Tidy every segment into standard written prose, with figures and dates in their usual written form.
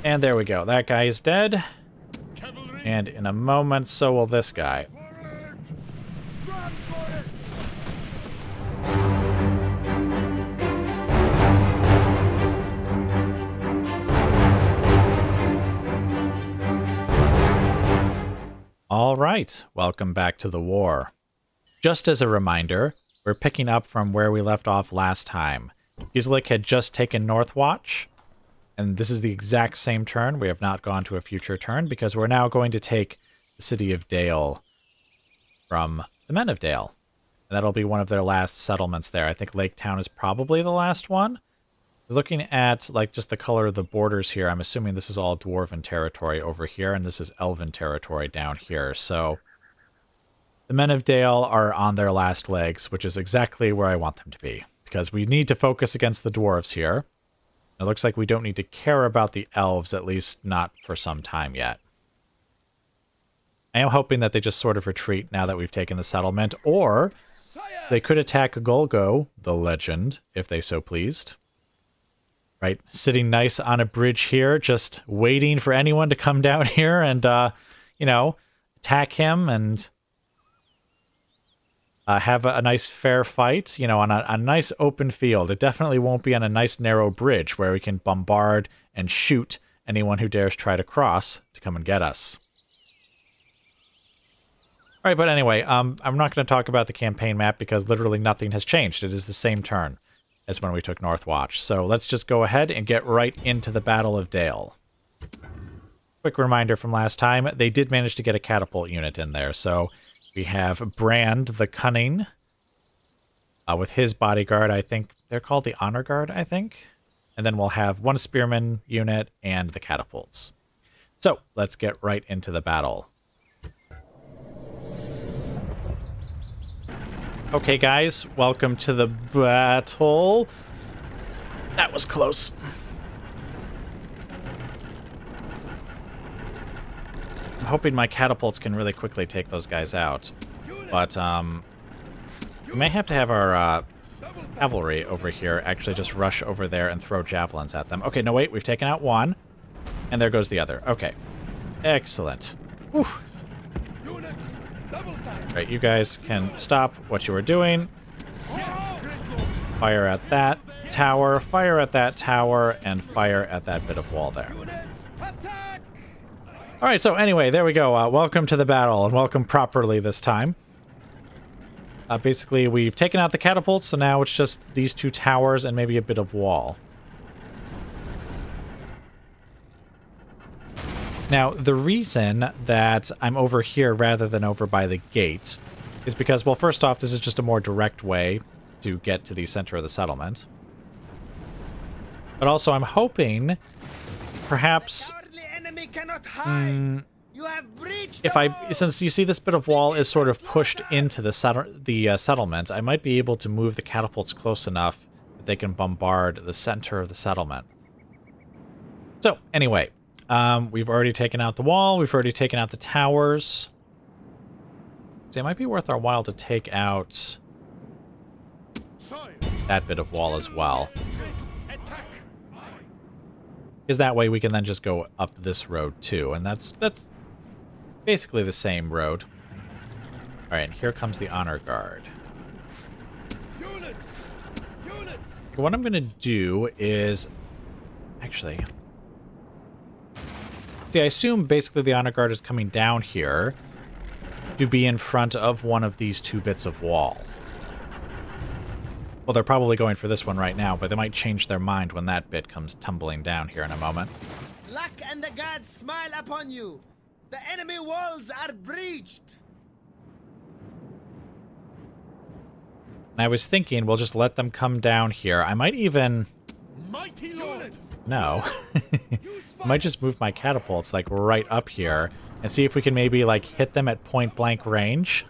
And there we go. That guy is dead. And in a moment, so will this guy. All right, welcome back to the war. Just as a reminder, we're picking up from where we left off last time. Gislik had just taken Northwatch, and this is the exact same turn. We have not gone to a future turn because we're now going to take the city of Dale from the Men of Dale. And that'll be one of their last settlements there. I think Lake Town is probably the last one. Looking at like just the color of the borders here, I'm assuming this is all Dwarven territory over here, and this is Elven territory down here. So the Men of Dale are on their last legs, which is exactly where I want them to be, because we need to focus against the dwarves here. It looks like we don't need to care about the elves, at least not for some time yet. I am hoping that they just sort of retreat now that we've taken the settlement, or they could attack Golgo, the legend, if they so pleased. Right, sitting nice on a bridge here, just waiting for anyone to come down here and, you know, attack him and have a nice fair fight, you know, on a nice open field. It definitely won't be on a nice narrow bridge where we can bombard and shoot anyone who dares try to cross to come and get us. All right, but anyway, I'm not going to talk about the campaign map because literally nothing has changed. It is the same turn as when we took Northwatch. So let's just go ahead and get right into the Battle of Dale. Quick reminder from last time, they did manage to get a catapult unit in there. So we have Brand the Cunning with his bodyguard. I think they're called the Honor Guard, I think. And then we'll have one spearman unit and the catapults. So let's get right into the battle. Okay, guys, welcome to the battle. That was close. I'm hoping my catapults can really quickly take those guys out. But, we may have to have our cavalry over here actually just rush over there and throw javelins at them. Okay, no, wait, we've taken out one. And there goes the other. Okay. Excellent. Whew. Right, you guys can stop what you are doing. Fire at that tower, fire at that tower, and fire at that bit of wall there. Alright, so anyway, there we go. Welcome to the battle, and welcome properly this time. Basically, we've taken out the catapults, so now it's just these two towers and maybe a bit of wall. Now, the reason that I'm over here rather than over by the gate is because, well, first off, this is just a more direct way to get to the center of the settlement. But also, I'm hoping, perhaps, since you see this bit of wall is sort of pushed into the settlement, I might be able to move the catapults close enough that they can bombard the center of the settlement. So, anyway. We've already taken out the wall. We've already taken out the towers. So it might be worth our while to take out that bit of wall as well. Because that way we can then just go up this road too. And that's basically the same road. Alright, and here comes the Honor Guard. What I'm going to do is... Actually... See, I assume basically the Honor Guard is coming down here to be in front of one of these two bits of wall. Well, they're probably going for this one right now, but they might change their mind when that bit comes tumbling down here in a moment. Luck and the gods smile upon you. The enemy walls are breached. And I was thinking we'll just let them come down here. I might even... Mighty Lord. No. I might just move my catapults, like, right up here and see if we can maybe, like, hit them at point-blank range.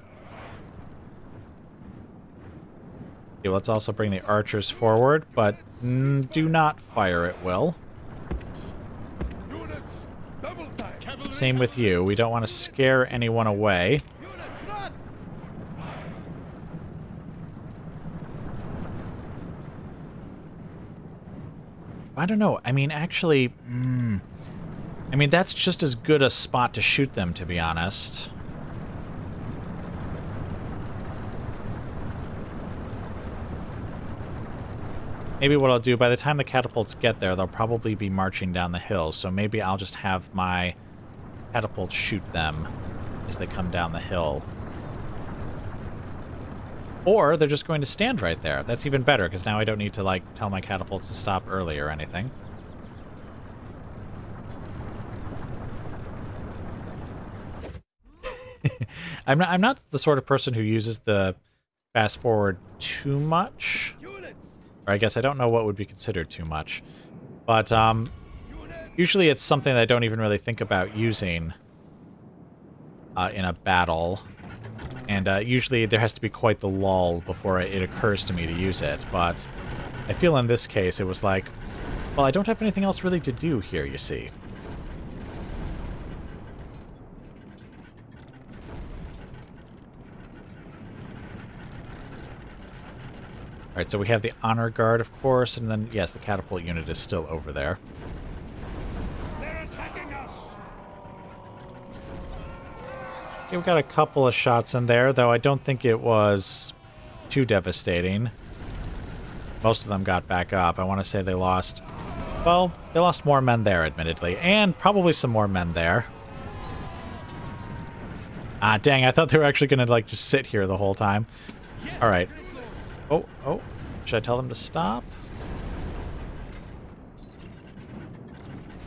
Okay, let's also bring the archers forward, but do not fire at will. Same with you. We don't want to scare anyone away. I don't know. I mean, actually, I mean, that's just as good a spot to shoot them, to be honest. Maybe what I'll do, by the time the catapults get there, they'll probably be marching down the hill, so maybe I'll just have my catapults shoot them as they come down the hill. Or they're just going to stand right there. That's even better, because now I don't need to, like, tell my catapults to stop early or anything. I'm not the sort of person who uses the fast forward too much. Or I guess I don't know what would be considered too much. But usually it's something that I don't even really think about using in a battle. And usually there has to be quite the lull before it occurs to me to use it. But I feel in this case it was like, well, I don't have anything else really to do here, you see. Alright, so we have the honor guard, of course, and then, yes, the catapult unit is still over there. They're attacking us. Okay, we got a couple of shots in there, though I don't think it was too devastating. Most of them got back up. I want to say they lost, well, they lost more men there, admittedly, and probably some more men there. Ah, dang, I thought they were actually going to, like, just sit here the whole time. Alright. Oh, should I tell them to stop?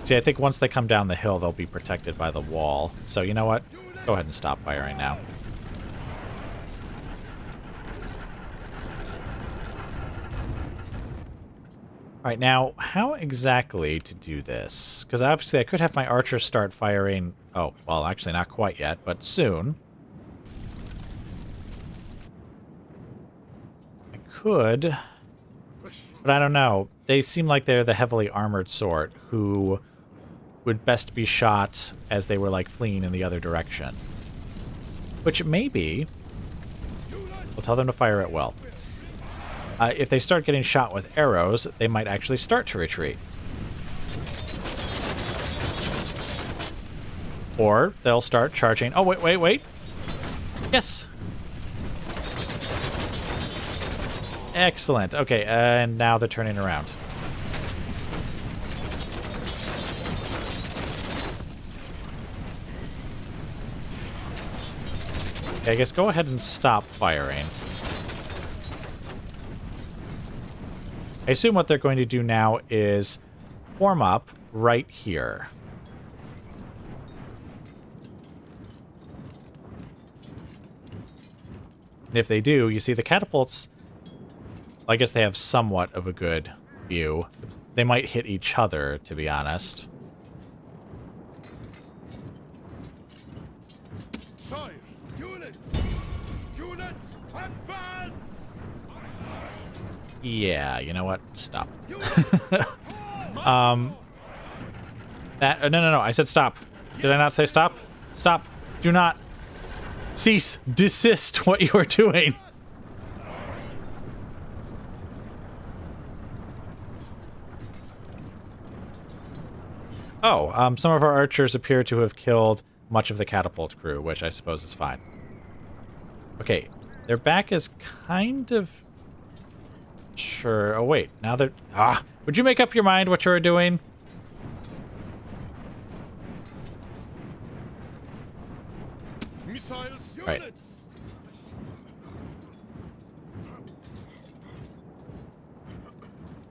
See, I think once they come down the hill, they'll be protected by the wall. So, you know what? Go ahead and stop firing now. Alright, now, how exactly to do this? Because obviously I could have my archers start firing... Oh, well, actually not quite yet, but soon. Could, but I don't know. They seem like they're the heavily armored sort who would best be shot as they were, like, fleeing in the other direction. Which maybe we'll tell them to fire at will. If they start getting shot with arrows, they might actually start to retreat. Or they'll start charging. Oh, wait. Yes! Excellent. Okay, and now they're turning around. Okay, I guess go ahead and stop firing. I assume what they're going to do now is form up right here. And if they do, you see the catapults... I guess they have somewhat of a good view. They might hit each other, to be honest. Sire, units, advance! Yeah, you know what? Stop. No, I said stop. Did I not say stop? Stop. Do not. Cease. Desist what you are doing. Oh, some of our archers appear to have killed much of the catapult crew, which I suppose is fine. Okay, their back is kind of... Sure. Oh, wait. Now they're... Ah! Would you make up your mind what you're doing? Missiles, right. units!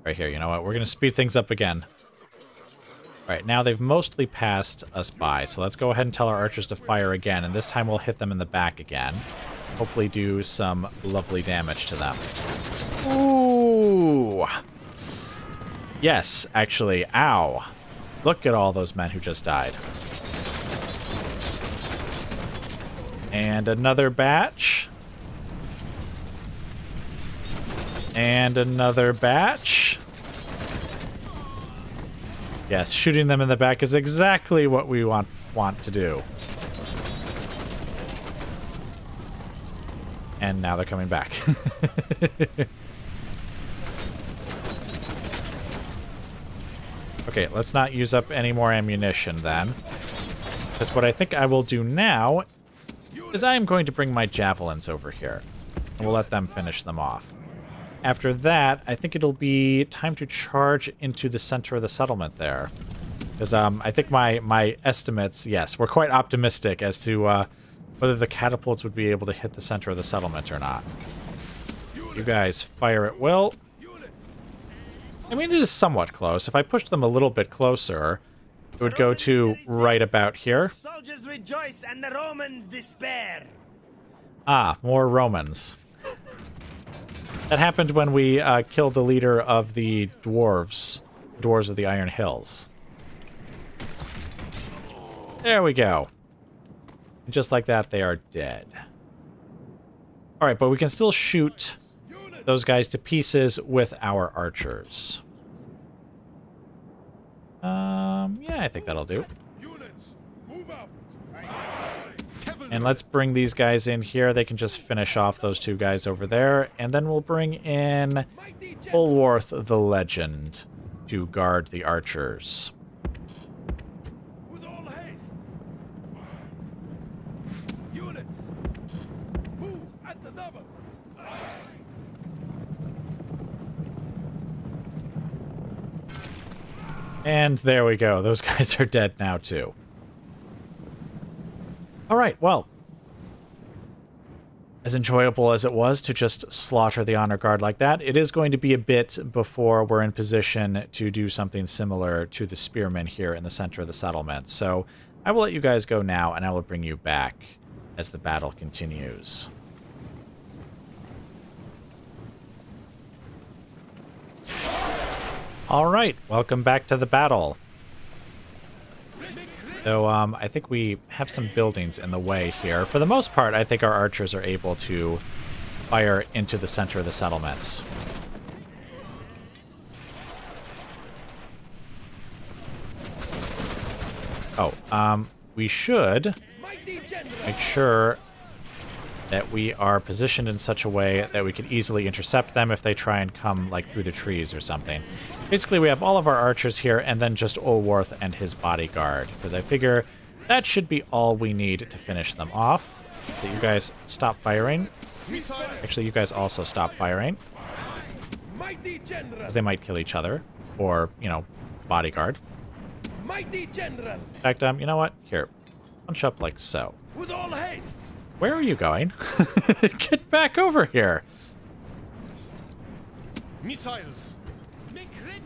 Right here, you know what? We're going to speed things up again. Alright, now they've mostly passed us by, so let's go ahead and tell our archers to fire again, and this time we'll hit them in the back again. Hopefully do some lovely damage to them. Ooh! Yes, actually, ow. Look at all those men who just died. And another batch. And another batch. Yes, shooting them in the back is exactly what we want to do. And now they're coming back. Okay, let's not use up any more ammunition then. Because what I think I will do now is I am going to bring my javelins over here. And we'll let them finish them off. After that, I think it'll be time to charge into the center of the settlement there. Because I think my estimates, yes, were quite optimistic as to whether the catapults would be able to hit the center of the settlement or not. You guys fire at will. I mean, it is somewhat close. If I pushed them a little bit closer, it would go to right about here. Soldiers rejoice and the Romans despair. Ah, more Romans. That happened when we killed the leader of the dwarves of the Iron Hills. There we go. And just like that, they are dead. Alright, but we can still shoot those guys to pieces with our archers. Yeah, I think that'll do. And let's bring these guys in here. They can just finish off those two guys over there. And then we'll bring in Ulwarth the Legend to guard the archers. With all haste. Units, move at the double. And there we go. Those guys are dead now, too. Alright, well. As enjoyable as it was to just slaughter the honor guard like that, it is going to be a bit before we're in position to do something similar to the spearmen here in the center of the settlement. So I will let you guys go now, and I will bring you back as the battle continues. Alright, welcome back to the battle. So, I think we have some buildings in the way here. For the most part, I think our archers are able to fire into the center of the settlements. Oh, we should make sure that we are positioned in such a way that we can easily intercept them if they try and come, like, through the trees or something. Basically, we have all of our archers here, and then just Ulwarth and his bodyguard, because I figure that should be all we need to finish them off. So you guys stop firing. Actually, you guys also stop firing, because they might kill each other, or, you know, bodyguard. In fact, you know what? Here, punch up like so. With all haste. Where are you going? Get back over here. Missiles. Make ready.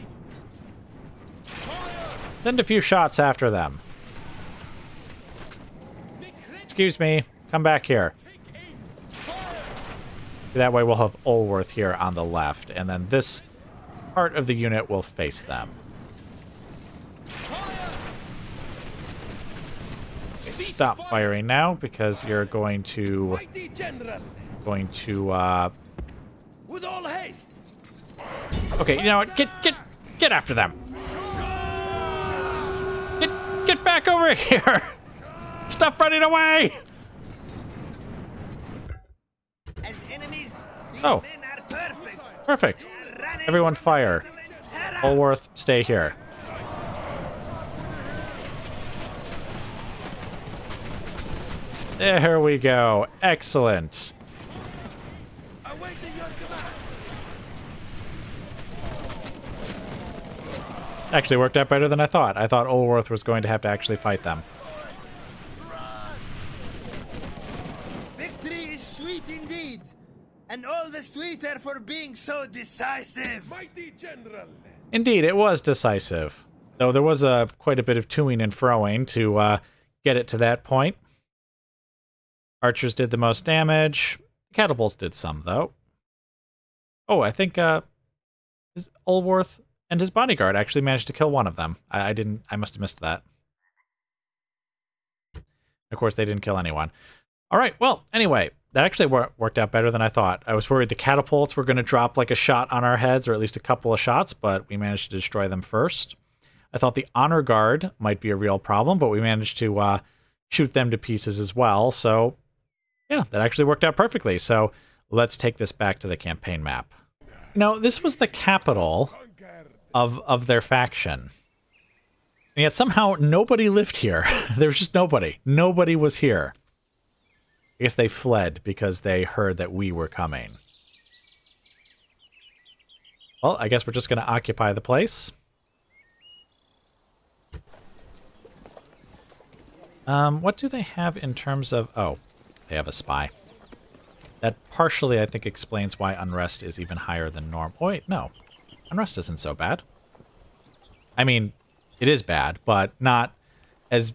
Fire. Send a few shots after them. Excuse me. Come back here. That way we'll have Ulwarth here on the left, and then this part of the unit will face them. Stop firing now, because you're going to With all haste. Okay, you know what? Get after them. Get back over here. Stop running away. As enemies, these Oh. men are perfect. Perfect. Everyone fire. Ulwarth, stay here. There we go. Excellent. Awaiting your command. Actually worked out better than I thought. I thought Ulwarth was going to have to actually fight them. Victory is sweet indeed, and all the sweeter for being so decisive. Mighty general. Indeed, it was decisive. Though there was quite a bit of toing and froing to get it to that point. Archers did the most damage. Catapults did some, though. Oh, I think his Ulwarth and his bodyguard actually managed to kill one of them. I must have missed that. Of course, they didn't kill anyone. All right, well, anyway, that actually worked out better than I thought. I was worried the catapults were going to drop like a shot on our heads, or at least a couple of shots, but we managed to destroy them first. I thought the honor guard might be a real problem, but we managed to shoot them to pieces as well, so yeah, that actually worked out perfectly. So let's take this back to the campaign map. You know, this was the capital of their faction. And yet somehow nobody lived here. There was just nobody. Nobody was here. I guess they fled because they heard that we were coming. Well, I guess we're just going to occupy the place. What do they have in terms of... Oh, they have a spy. That partially, I think, explains why unrest is even higher than norm. Oh, wait, no. Unrest isn't so bad. I mean, it is bad, but not as...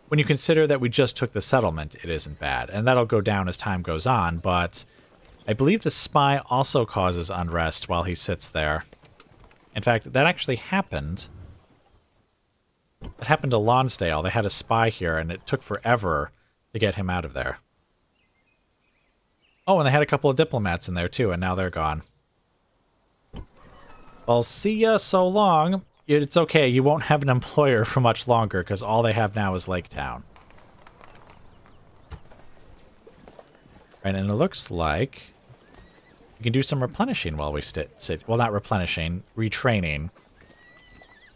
When you consider that we just took the settlement, it isn't bad. And that'll go down as time goes on, but I believe the spy also causes unrest while he sits there. In fact, that actually happened. It happened to Lonsdale. They had a spy here, and it took forever to get him out of there. Oh, and they had a couple of diplomats in there, too, and now they're gone. Well, see ya so long. It's okay, you won't have an employer for much longer, because all they have now is Lake Town. Right, and it looks like we can do some replenishing while we sit. Well, not replenishing, retraining.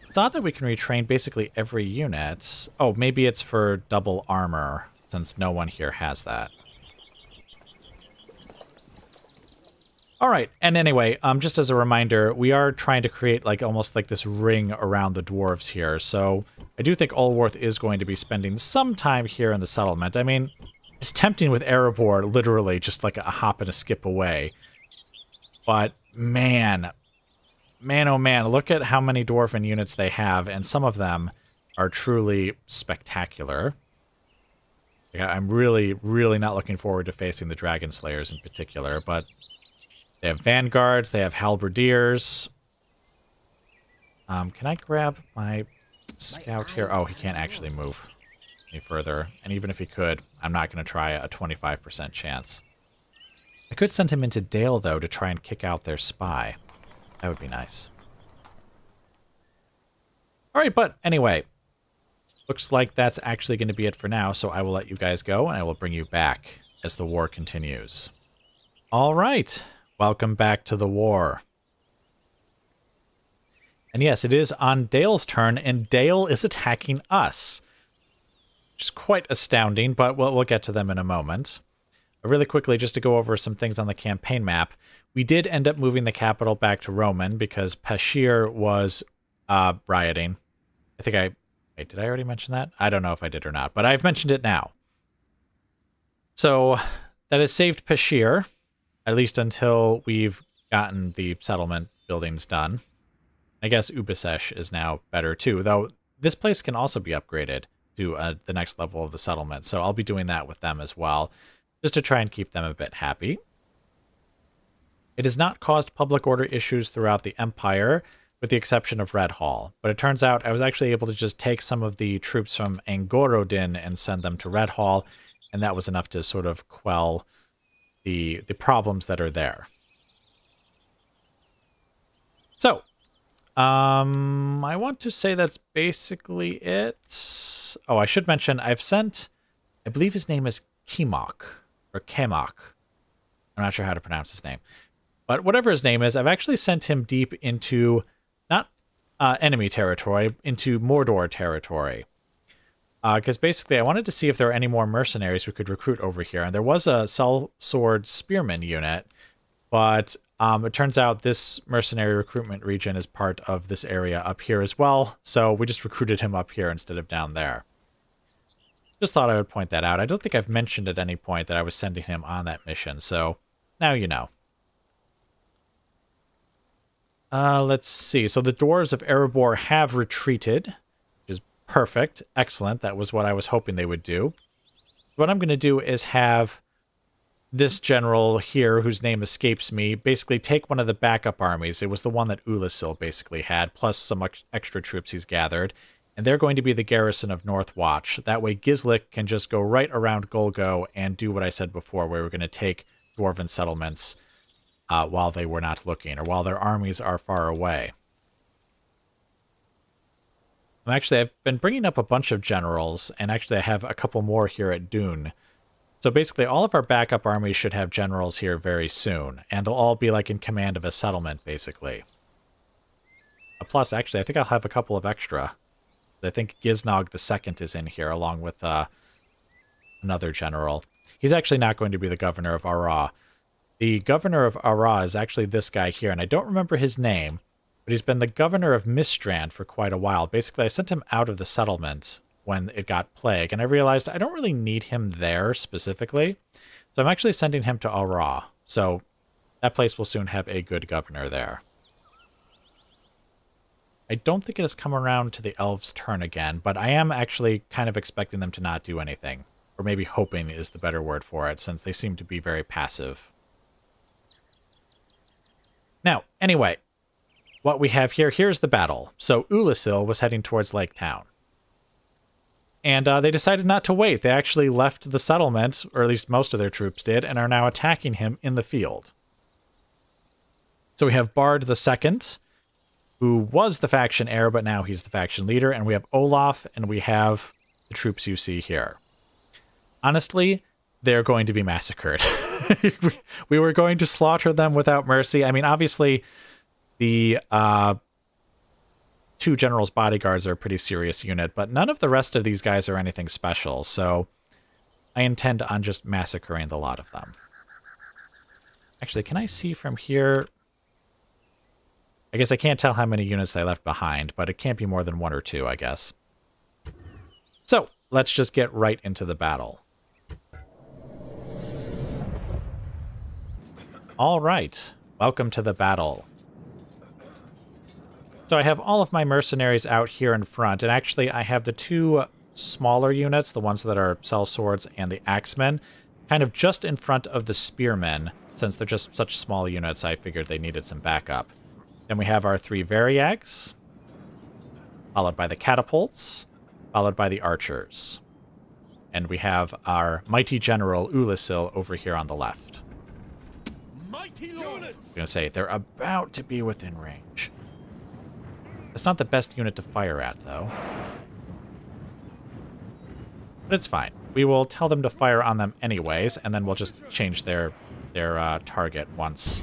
It's odd that we can retrain basically every unit. Oh, maybe it's for double armor, since no one here has that. Alright, and anyway, just as a reminder, we are trying to create like almost like this ring around the dwarves here, so I do think Ulwarth is going to be spending some time here in the settlement. I mean, it's tempting with Erebor, literally just like a hop and a skip away. But man, oh man, look at how many dwarven units they have, and some of them are truly spectacular. Yeah, I'm really not looking forward to facing the Dragon Slayers in particular, but they have vanguards, they have halberdiers. Can I grab my scout here? Oh, he can't actually move any further. And even if he could, I'm not going to try a 25% chance. I could send him into Dale, though, to try and kick out their spy. That would be nice. Alright, but anyway. Looks like that's actually going to be it for now, so I will let you guys go, and I will bring you back as the war continues. Alright. Welcome back to the war. And yes, it is on Dale's turn, and Dale is attacking us. Which is quite astounding, but we'll get to them in a moment. Really quickly, just to go over some things on the campaign map, we did end up moving the capital back to Roman because Pashir was rioting. I think Wait, did I already mention that? I don't know if I did or not, but I've mentioned it now. So, that has saved Pashir. At least until we've gotten the settlement buildings done. I guess Ubisesh is now better too, though this place can also be upgraded to the next level of the settlement, so I'll be doing that with them as well, just to try and keep them a bit happy. It has not caused public order issues throughout the Empire, with the exception of Red Hall, but it turns out I was actually able to just take some of the troops from Angorodin and send them to Red Hall, and that was enough to sort of quell the problems that are there. So, I want to say that's basically it. Oh, I should mention, I've sent, I believe his name is Kimok, or Kemok. I'm not sure how to pronounce his name. But whatever his name is, I've actually sent him deep into, not enemy territory, into Mordor territory. Because basically I wanted to see if there are any more mercenaries we could recruit over here. And there was a sellsword spearman unit, but it turns out this mercenary recruitment region is part of this area up here as well. So we just recruited him up here instead of down there. Just thought I would point that out. I don't think I've mentioned at any point that I was sending him on that mission, so now you know. Let's see. So the dwarves of Erebor have retreated. Perfect. Excellent. That was what I was hoping they would do. What I'm going to do is have this general here, whose name escapes me, basically take one of the backup armies. It was the one that Ulasil basically had, plus some extra troops he's gathered. And they're going to be the garrison of Northwatch. That way Gislik can just go right around Golgo and do what I said before, where we're going to take dwarven settlements while they were not looking, or while their armies are far away. Actually, I've been bringing up a bunch of generals, and actually I have a couple more here at Dune. So basically, all of our backup armies should have generals here very soon, and they'll all be like in command of a settlement, basically. Plus, actually, I think I'll have a couple of extra I think Giznog II is in here, along with another general. He's actually not going to be the governor of Ara. The governor of Ara is actually this guy here, and I don't remember his name, but he's been the governor of Mistrand for quite a while. Basically, I sent him out of the settlement when it got plague, and I realized I don't really need him there specifically, so I'm actually sending him to Ara. So that place will soon have a good governor there. I don't think it has come around to the elves' turn again, but I am actually kind of expecting them to not do anything. Or maybe hoping is the better word for it, since they seem to be very passive. Now, anyway, what we have here, here's the battle. So Ulasil was heading towards Lake Town. And they decided not to wait. They actually left the settlement, or at least most of their troops did, and are now attacking him in the field. So we have Bard II, who was the faction heir, but now he's the faction leader. And we have Olaf, and we have the troops you see here. Honestly, they're going to be massacred. We were going to slaughter them without mercy. I mean, obviously, the two generals' bodyguards are a pretty serious unit, but none of the rest of these guys are anything special, so I intend on just massacring the lot of them. Actually, can I see from here? I guess I can't tell how many units they left behind, but it can't be more than 1 or 2, I guess. So, let's just get right into the battle. All right, welcome to the battle. So I have all of my mercenaries out here in front, and actually I have the 2 smaller units, the ones that are sellswords and the axemen, kind of just in front of the spearmen. Since they're just such small units, I figured they needed some backup. Then we have our 3 Variags, followed by the catapults, followed by the archers. And we have our mighty general Ulasil over here on the left. Mighty units! I was going to say, they're about to be within range. It's not the best unit to fire at, though. But it's fine. We will tell them to fire on them anyways, and then we'll just change their target once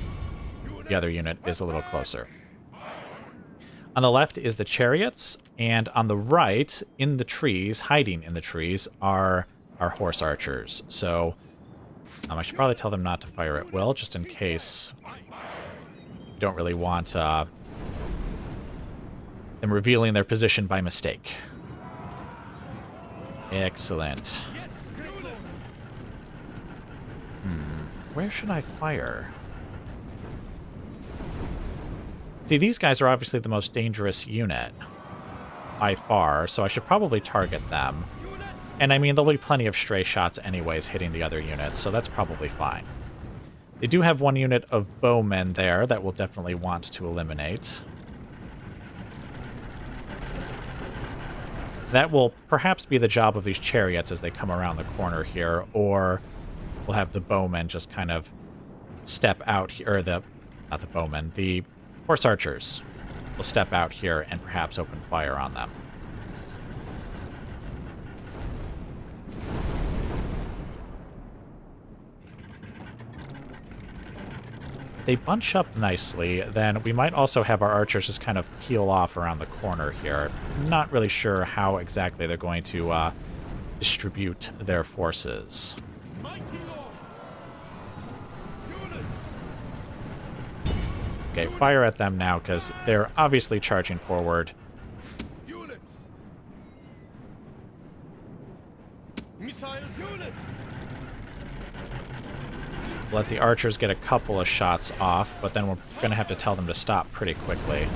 the other unit is a little closer. On the left is the chariots, and on the right, in the trees, hiding in the trees, are our horse archers. So I should probably tell them not to fire at will, just in case we don't really want them revealing their position by mistake. Excellent. Where should I fire? See, these guys are obviously the most dangerous unit by far, so I should probably target them. And I mean, there'll be plenty of stray shots anyways hitting the other units, so that's probably fine. They do have 1 unit of bowmen there that we'll definitely want to eliminate. That will perhaps be the job of these chariots as they come around the corner here, or we'll have the bowmen just kind of step out here, or not the bowmen, the horse archers will step out here and perhaps open fire on them. If they bunch up nicely, then we might also have our archers just kind of peel off around the corner here. Not really sure how exactly they're going to distribute their forces. Okay, fire at them now, because they're obviously charging forward. Units. Missiles. Units. Let the archers get a couple of shots off, but then we're going to have to tell them to stop pretty quickly.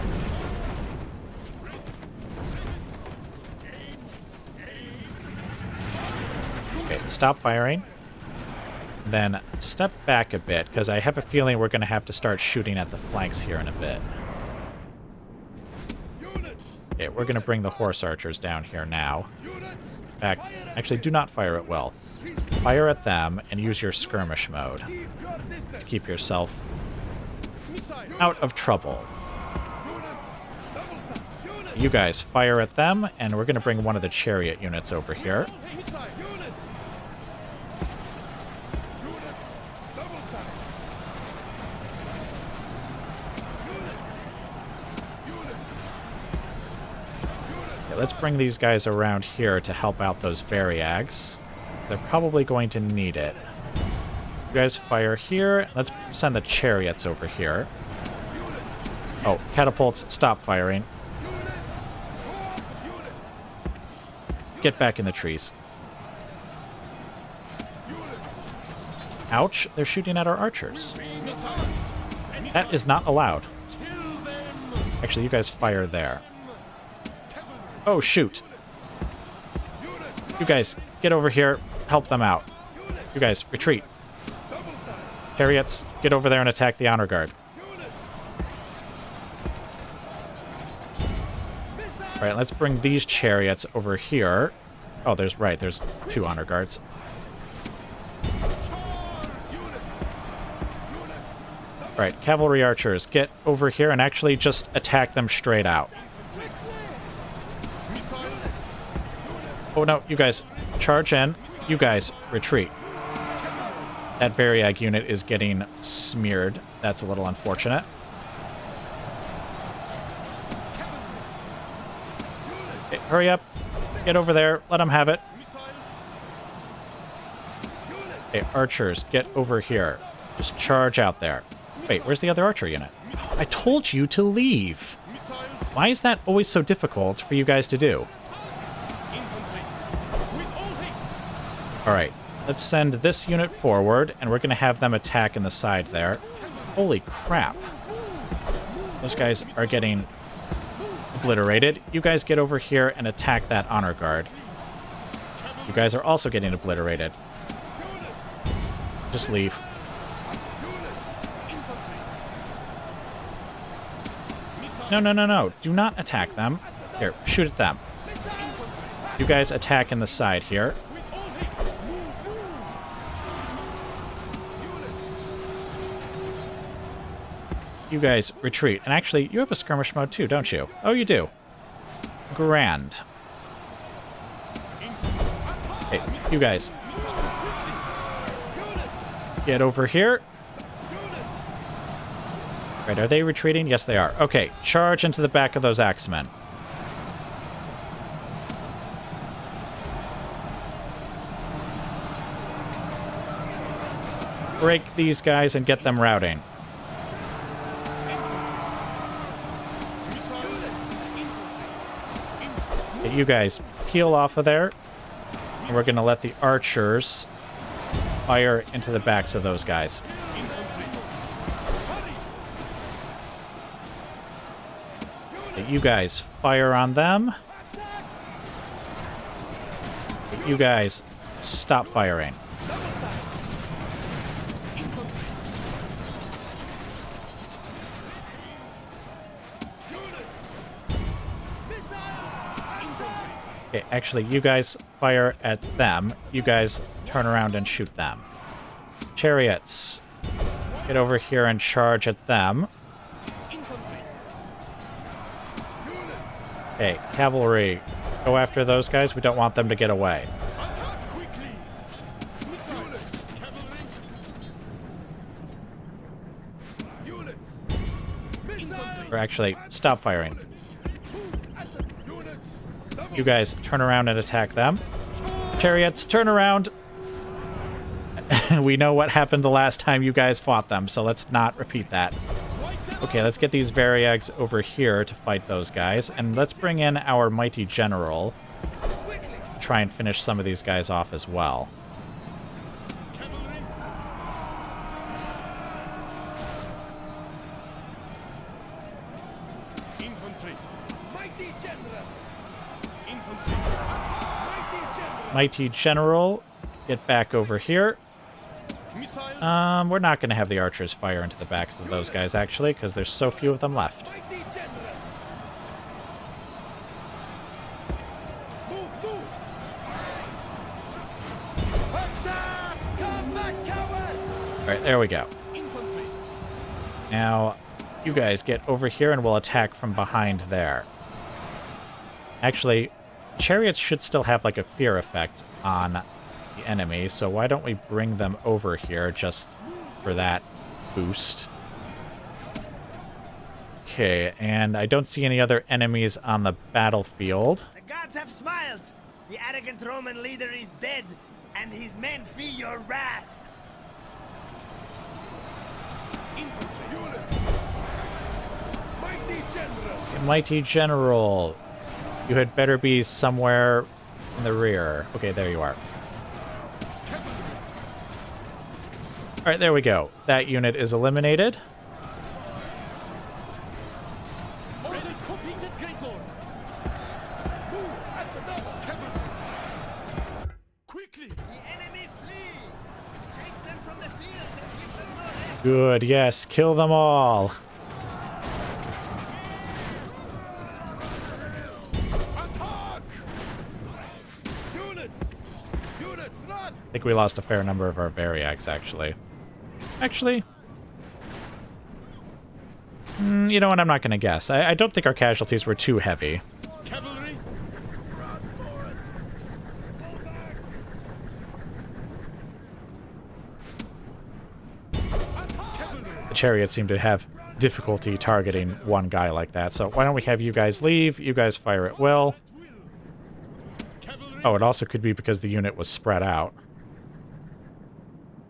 Okay, stop firing. Then step back a bit, because I have a feeling we're going to have to start shooting at the flanks here in a bit. Okay, we're going to bring the horse archers down here now. In fact, actually, do not fire at will. Fire at them and use your skirmish mode to keep yourself out of trouble. You guys fire at them, and we're going to bring one of the chariot units over here. Okay, let's bring these guys around here to help out those Variags. They're probably going to need it. You guys fire here. Let's send the chariots over here. Oh, catapults, stop firing. Get back in the trees. Ouch, they're shooting at our archers. That is not allowed. Actually, you guys fire there. Oh, shoot. You guys, get over here. Help them out. You guys, retreat. Chariots, get over there and attack the honor guard. All right, let's bring these chariots over here. Oh, there's 2 honor guards. All right, cavalry archers, get over here and actually just attack them straight out. Oh no, you guys, charge in. You guys, retreat. That Variag unit is getting smeared. That's a little unfortunate. Okay, hurry up. Get over there. Let them have it. Okay, archers, get over here. Just charge out there. Wait, where's the other archer unit? I told you to leave. Why is that always so difficult for you guys to do? All right, let's send this unit forward, and we're going to have them attack in the side there. Holy crap. Those guys are getting obliterated. You guys get over here and attack that honor guard. You guys are also getting obliterated. Just leave. No, no, no, no. Do not attack them. Here, shoot at them. You guys attack in the side here. You guys retreat. And actually, you have a skirmish mode too, don't you? Oh, you do. Grand. Hey, you guys. Get over here. Right, are they retreating? Yes, they are. Okay, charge into the back of those axemen. Break these guys and get them routing. Okay, you guys peel off of there. And we're going to let the archers fire into the backs of those guys. You guys fire on them. You guys stop firing. Okay, actually, you guys fire at them. You guys turn around and shoot them. Chariots, get over here and charge at them. Okay, cavalry, go after those guys. We don't want them to get away. Or actually, stop firing. You guys turn around and attack them. Chariots, turn around. We know what happened the last time you guys fought them, so let's not repeat that. Okay, let's get these Variags over here to fight those guys, and let's bring in our mighty general to try and finish some of these guys off as well. Mighty general, get back over here. We're not going to have the archers fire into the backs of those guys, actually, because there's so few of them left. Alright, there we go. Now, you guys get over here and we'll attack from behind there. Actually, chariots should still have, like, a fear effect on the enemy, so why don't we bring them over here just for that boost? Okay, and I don't see any other enemies on the battlefield. The gods have smiled. The arrogant Roman leader is dead, and his men fear your wrath. Infantry units. Mighty general. Mighty General, you had better be somewhere in the rear. Okay, there you are. All right, there we go. That unit is eliminated. Orders completed, Great Lord. Move at the double cavalry. Quickly. The enemy flee. Chase them from the field and give them no rest. Good, yes, kill them all. Attack! Units! Units, run! I think we lost a fair number of our Variags, actually. You know what? I'm not going to guess. I don't think our casualties were too heavy. Cavalry! Run for it! Pull back! Attack! Cavalry! The chariots seem to have difficulty targeting one guy like that, so why don't we have you guys leave? You guys fire at will. Cavalry! Oh, it also could be because the unit was spread out.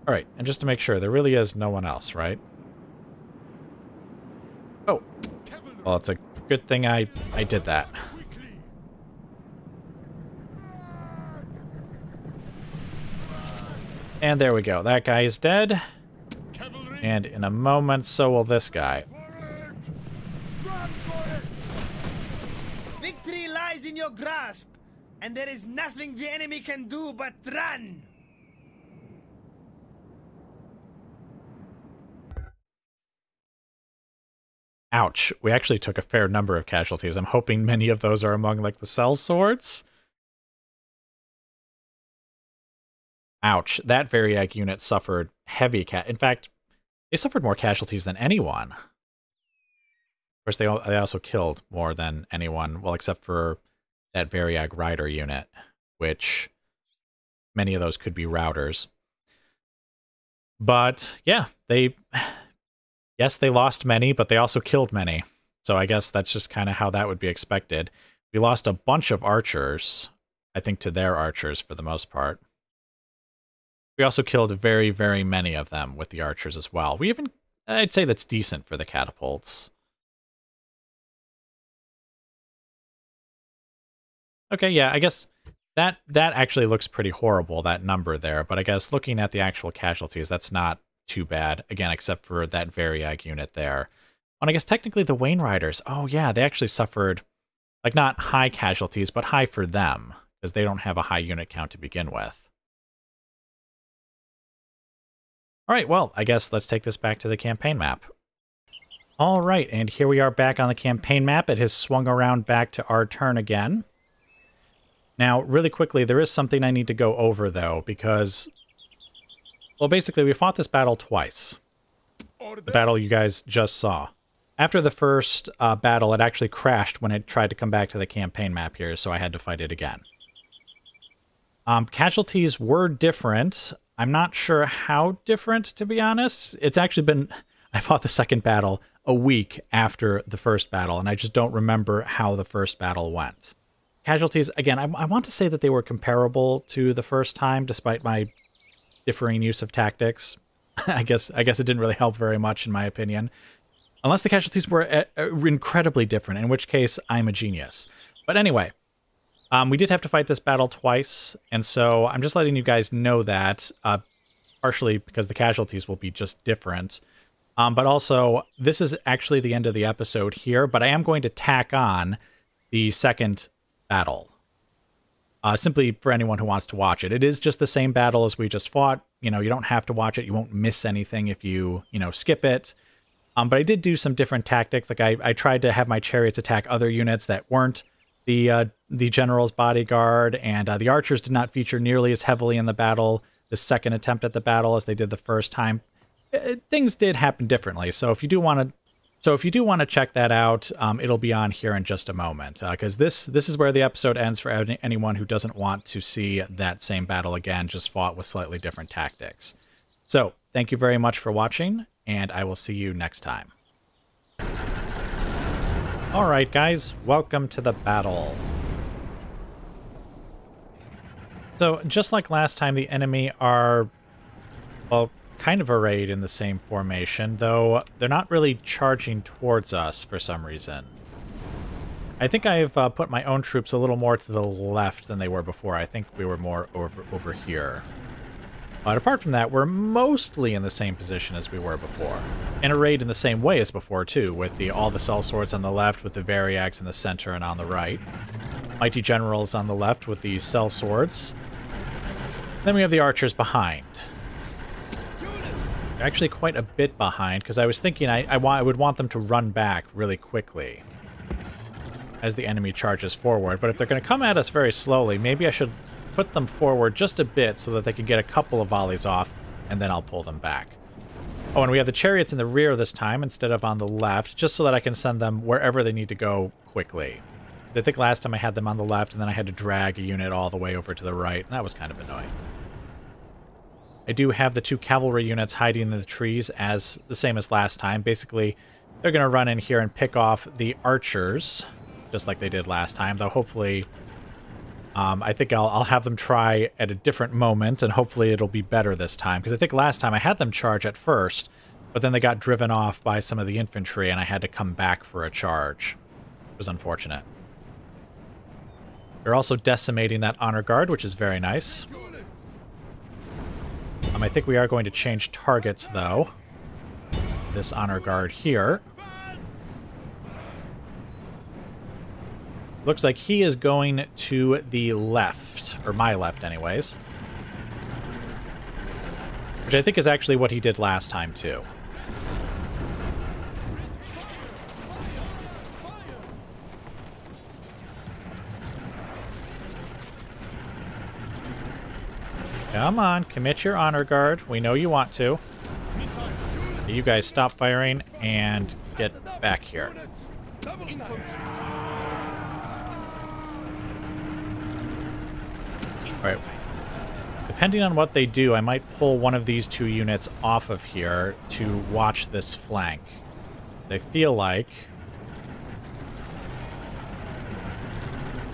Alright, and just to make sure, there really is no one else, right? Oh. Cavalry! Well, it's a good thing I did that. Quickly! And there we go. That guy is dead. Cavalry! And in a moment, so will this guy. Forward! Run for it! Victory lies in your grasp, and there is nothing the enemy can do but run. Ouch. We actually took a fair number of casualties. I'm hoping many of those are among, like, the cell swords. Ouch. That Variag unit suffered heavy in fact, they suffered more casualties than anyone. Of course, they also killed more than anyone, well, except for that Variag Rider unit, which many of those could be routers. But, yeah, yes, they lost many, but they also killed many. So I guess that's just kind of how that would be expected. We lost a bunch of archers, I think, to their archers for the most part. We also killed very, very many of them with the archers as well. I'd say that's decent for the catapults. Okay, yeah, I guess that actually looks pretty horrible, that number there. But I guess looking at the actual casualties, that's not too bad. Again, except for that Variag unit there. And I guess technically the Wayne Riders, oh yeah, they actually suffered, like, not high casualties, but high for them, because they don't have a high unit count to begin with. Alright, well, I guess let's take this back to the campaign map. Alright, and here we are back on the campaign map. It has swung around back to our turn again. Now, really quickly, there is something I need to go over, though, because, well, basically, we fought this battle twice. The battle you guys just saw. After the first battle, it actually crashed when it tried to come back to the campaign map here, so I had to fight it again. Casualties were different. I'm not sure how different, to be honest. It's actually been... I fought the second battle a week after the first battle, and I just don't remember how the first battle went. Casualties, again, I want to say that they were comparable to the first time, despite my differing use of tactics. I guess it didn't really help very much, in my opinion. Unless the casualties were incredibly different, in which case I'm a genius. But anyway, we did have to fight this battle twice, and so I'm just letting you guys know that, partially because the casualties will be just different. But also, this is actually the end of the episode here, but I am going to tack on the second battle. Simply for anyone who wants to watch it. It is just the same battle as we just fought. You know, you don't have to watch it. You won't miss anything if you skip it. But I did do some different tactics. Like I tried to have my chariots attack other units that weren't the general's bodyguard, and the archers did not feature nearly as heavily in the battle, the second attempt at the battle, as they did the first time. Things did happen differently. So if you do want to check that out, it'll be on here in just a moment, because this is where the episode ends for anyone who doesn't want to see that same battle again, just fought with slightly different tactics. So thank you very much for watching, and I will see you next time. Alright guys, welcome to the battle. So, just like last time, the enemy are, well, kind of arrayed in the same formation, though they're not really charging towards us for some reason. I think I've put my own troops a little more to the left than they were before. I think we were more over here. But apart from that, we're mostly in the same position as we were before. And arrayed in the same way as before, too, with all the sellswords on the left, with the variags in the center and on the right. Mighty generals on the left with the sellswords. Then we have the archers behind. Actually quite a bit behind, because I was thinking I would want them to run back really quickly as the enemy charges forward. But if they're going to come at us very slowly, maybe I should put them forward just a bit so that they can get a couple of volleys off, and then I'll pull them back. Oh, and we have the chariots in the rear this time instead of on the left, just so that I can send them wherever they need to go quickly. I think last time I had them on the left, and then I had to drag a unit all the way over to the right, and that was kind of annoying. I do have the 2 cavalry units hiding in the trees, as the same as last time. Basically, they're going to run in here and pick off the archers, just like they did last time, though hopefully I think I'll have them try at a different moment, and hopefully it'll be better this time, because I think last time I had them charge at first, but then they got driven off by some of the infantry, and I had to come back for a charge. It was unfortunate. They're also decimating that honor guard, which is very nice. I think we are going to change targets, though. This honor guard here. Looks like he is going to the left, or my left anyways. Which I think is actually what he did last time, too. Come on, commit your honor guard. We know you want to. You guys stop firing and get back here. Alright. Depending on what they do, I might pull one of these 2 units off of here to watch this flank. They feel like...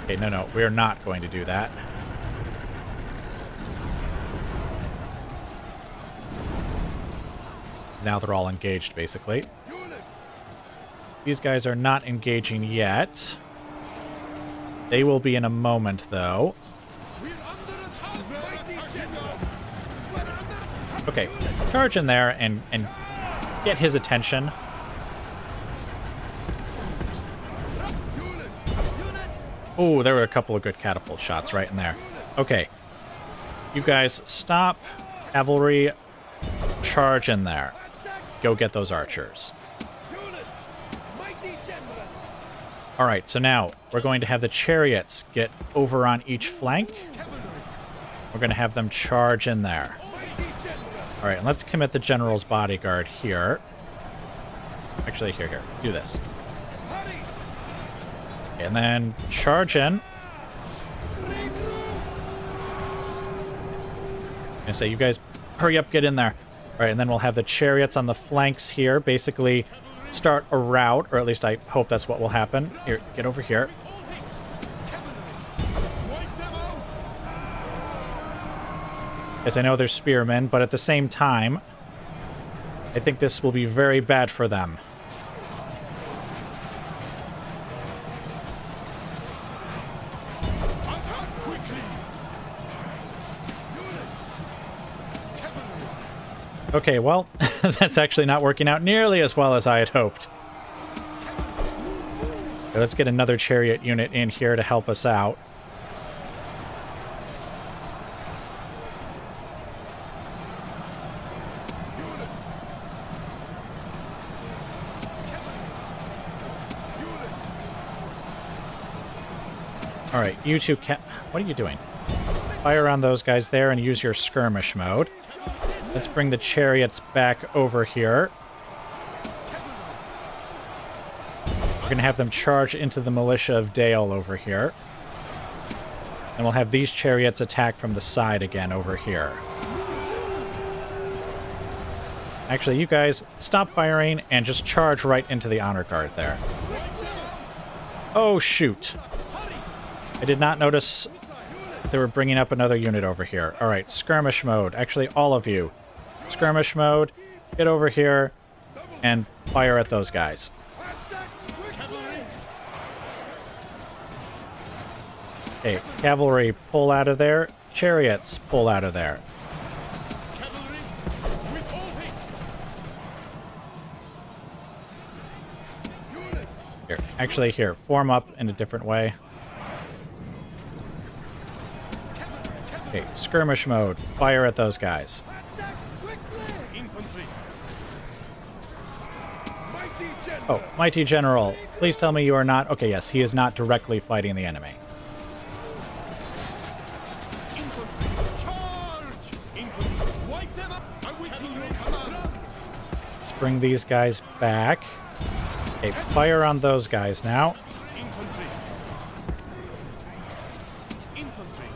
Okay, no, we're not going to do that. Now they're all engaged, basically. These guys are not engaging yet. They will be in a moment, though. Okay, charge in there and get his attention. Oh, there were a couple of good catapult shots right in there. Okay, you guys stop. Cavalry, charge in there. Go get those archers. Alright, so now we're going to have the chariots get over on each flank. We're going to have them charge in there. Alright, and let's commit the general's bodyguard here. Actually, here. Do this. And then charge in. I say, you guys, hurry up, get in there. Alright, and then we'll have the chariots on the flanks here, basically start a rout, or at least I hope that's what will happen. Here, get over here. Yes, I know they're spearmen, but at the same time, I think this will be very bad for them. Okay, well, that's actually not working out nearly as well as I had hoped. Okay, let's get another chariot unit in here to help us out. Alright, you two what are you doing? Fire on those guys there and use your skirmish mode. Let's bring the chariots back over here. We're going to have them charge into the militia of Dale over here. And we'll have these chariots attack from the side again over here. Actually, you guys, stop firing and just charge right into the honor guard there. Oh, shoot. I did not notice they were bringing up another unit over here. All right, skirmish mode. Actually, all of you. Skirmish mode. Get over here and fire at those guys. Okay, cavalry, pull out of there. Chariots, pull out of there. Cavalry with all haste. Units. Here, actually, here, form up in a different way. Okay, skirmish mode. Fire at those guys. Attack quickly. Infantry. Mighty general. Oh, mighty general, please tell me you are not... Okay, yes, he is not directly fighting the enemy. Infantry. Charge. Infantry. Wipe them up. Awaiting your command. Let's bring these guys back. Okay, fire on those guys now. Infantry. Infantry.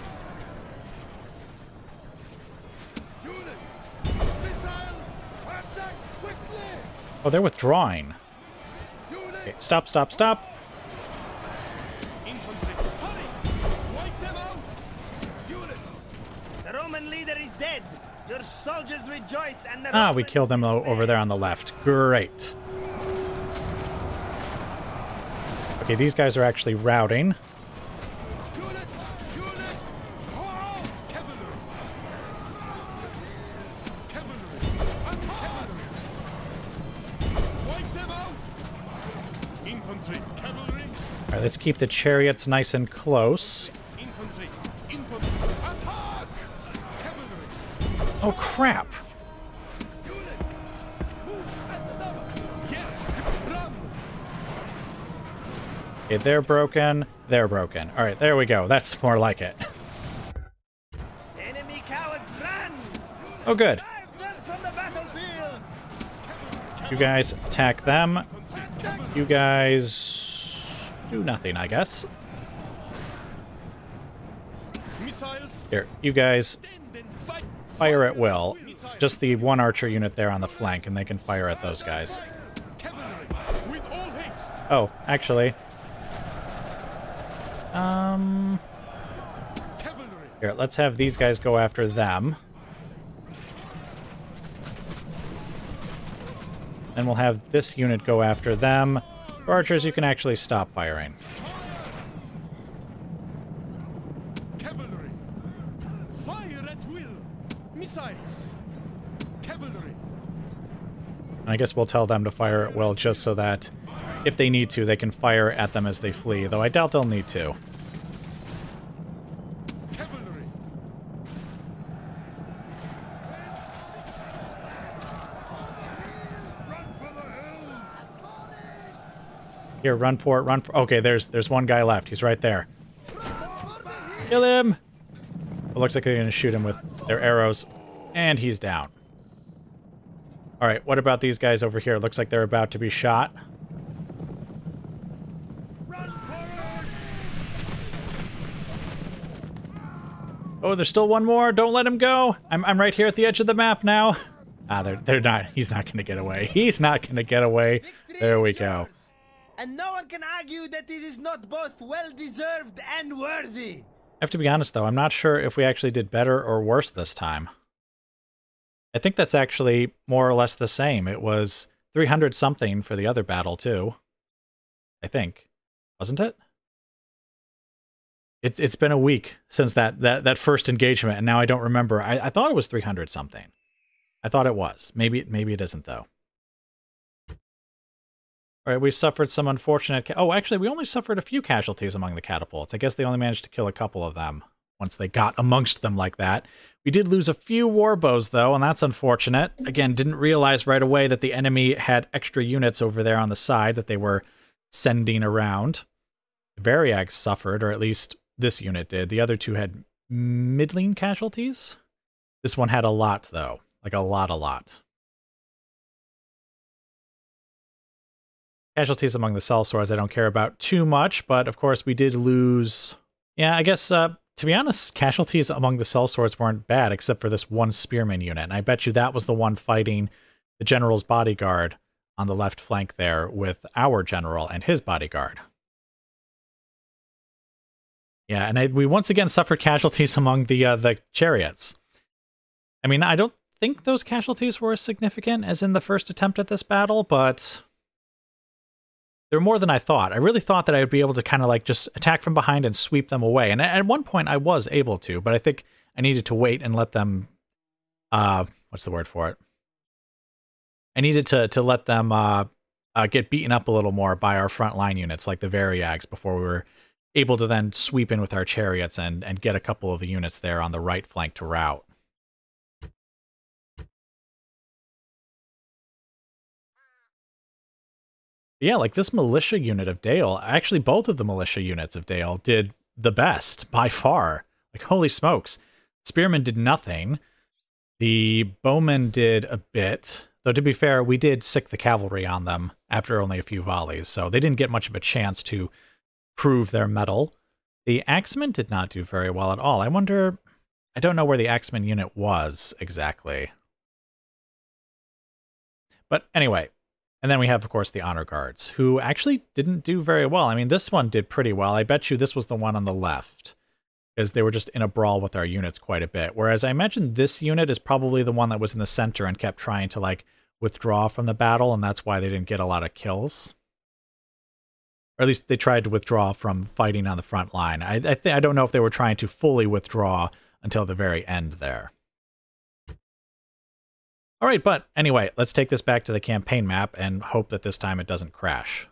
Units. Missiles. Attack quickly. Oh, they're withdrawing. Units. Okay, stop, stop, stop. Infantry. Hurry. Wipe them out. Units. The Roman leader is dead. Your soldiers rejoice and the Ah, we Roman killed them over there on the left. Great. Okay, these guys are actually routing. Units. Units. Oh, cavalry. Cavalry. Cavalry. Wipe them out. Infantry. Cavalry. All right, let's keep the chariots nice and close. Infantry. Infantry. Attack. Cavalry. Oh, crap. Units. Move at the number. Yes. Run. Okay, they're broken. They're broken. All right, there we go. That's more like it. enemy cowards run! Oh, good. Drive them from the battlefield! You guys attack them. Cavalry. You guys do nothing, I guess. Missiles. Here, you guys Stand and fight. fire at will. Just the one archer unit there on the flank, and they can fire at those guys. Cavalry. With all haste. Oh, actually. Cavalry. Here, let's have these guys go after them. Then we'll have this unit go after them. For archers, you can actually stop firing. Cavalry. Fire at will. Missiles. Cavalry. And I guess we'll tell them to fire at will just so that if they need to, they can fire at them as they flee, though I doubt they'll need to. Cavalry. Here, run for it, run for... Okay, there's one guy left. He's right there. Kill him! It looks like they're going to shoot him with their arrows. And he's down. Alright, what about these guys over here? Looks like they're about to be shot. Oh, there's still one more. Don't let him go. I'm right here at the edge of the map now. Ah, they're not. He's not going to get away. He's not going to get away. Victory There we is go. yours, and no one can argue that it is not both well-deserved and worthy. I have to be honest, though. I'm not sure if we actually did better or worse this time. I think that's actually more or less the same. It was 300-something for the other battle, too. I think. Wasn't it? It's been a week since that first engagement, and now I don't remember. I thought it was 300-something. I thought it was. Maybe it isn't, though. All right, we suffered some unfortunate... Oh, actually, we only suffered a few casualties among the catapults. I guess they only managed to kill a couple of them once they got amongst them like that. We did lose a few warbows, though, and that's unfortunate. Again, didn't realize right away that the enemy had extra units over there on the side that they were sending around. Variags suffered, or at least this unit did. The other two had middling casualties. This one had a lot, though. Like a lot. Casualties among the sellswords I don't care about too much, but of course we did lose... Yeah, I guess, to be honest, casualties among the sellswords weren't bad, except for this one spearman unit, and I bet you that was the one fighting the general's bodyguard on the left flank there with our general and his bodyguard. Yeah, and we once again suffered casualties among the chariots. I mean, I don't think those casualties were as significant as in the first attempt at this battle, but they're more than I thought. I really thought that I would be able to kind of like just attack from behind and sweep them away. And at one point I was able to, but I think I needed to wait and let them, what's the word for it? I needed to let them get beaten up a little more by our frontline units, like the Variags, before we were able to then sweep in with our chariots and get a couple of the units there on the right flank to rout. Yeah, like this militia unit of Dale, actually both of the militia units of Dale did the best by far. Like, holy smokes. Spearmen did nothing. The bowmen did a bit. Though, to be fair, we did sick the cavalry on them after only a few volleys, so they didn't get much of a chance to prove their mettle. The axemen did not do very well at all. I wonder... I don't know where the axemen unit was exactly. But anyway, and then we have, of course, the honor guards, who actually didn't do very well. I mean, this one did pretty well. I bet you this was the one on the left, because they were just in a brawl with our units quite a bit. Whereas I imagine this unit is probably the one that was in the center and kept trying to, like, withdraw from the battle, and that's why they didn't get a lot of kills. Or at least they tried to withdraw from fighting on the front line. I don't know if they were trying to fully withdraw until the very end there. All right, but anyway, let's take this back to the campaign map and hope that this time it doesn't crash.